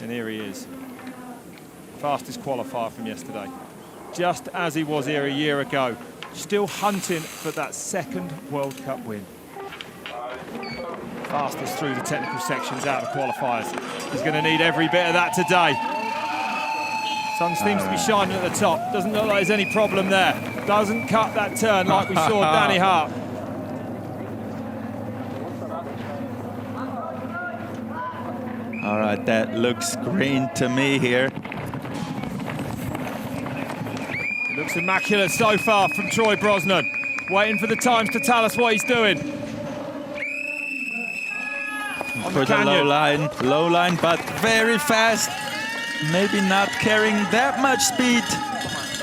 And here he is. Fastest qualifier from yesterday. Just as he was here a year ago. Still hunting for that second World Cup win. Fastest through the technical sections out of the qualifiers. He's going to need every bit of that today. Sun seems to be shining at the top. Doesn't look like there's any problem there. Doesn't cut that turn like we saw Danny Hart. All right, that looks green to me here. It looks immaculate so far from Troy Brosnan. Waiting for the times to tell us what he's doing. For the low line, but very fast. Maybe not carrying that much speed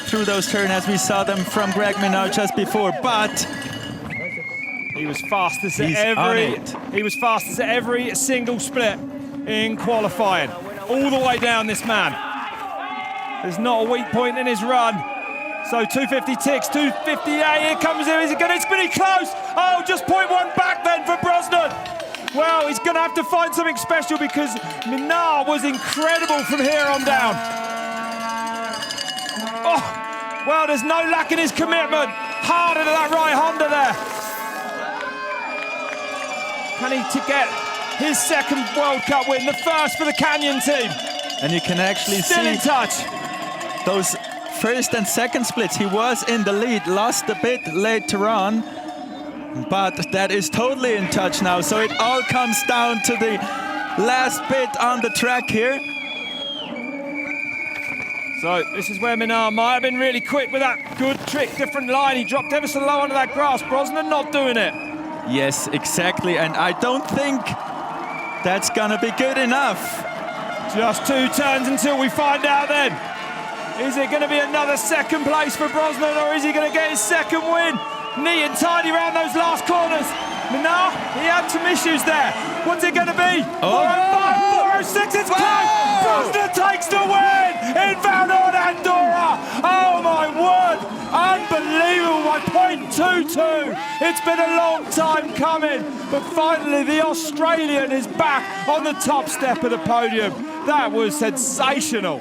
through those turns as we saw them from Greg Minnaar just before, but he was fastest at every single split in qualifying. All the way down, this man. There's not a weak point in his run. So 250 ticks, 258, here comes him. Is it going to be close? Oh, just 0.1 back then for Brosnan. Well, he's going to have to find something special because Minnaar was incredible from here on down. Oh, well, there's no lack in his commitment. Hard into that right Honda there. Can he to get his second World Cup win, the first for the Canyon team? And you can actually Still see in touch. Those first and second splits. He was in the lead, lost a bit later on. But that is totally in touch now. So it all comes down to the last bit on the track here. So this is where Minnaar might have been really quick with that good trick, different line. He dropped ever so low onto that grass. Brosnan not doing it. Yes, exactly. And I don't think that's gonna be good enough. Just 2 turns until we find out then. Is it gonna be another second place for Brosnan, or is he gonna get his second win? Neat and tidy around those last corners. Minnaar, he had some issues there. What's it going to be? 405, 406, it's close. Brosnan takes the win in Vallnord, Andorra. Oh my word, unbelievable by .22. It's been a long time coming, but finally the Australian is back on the top step of the podium. That was sensational.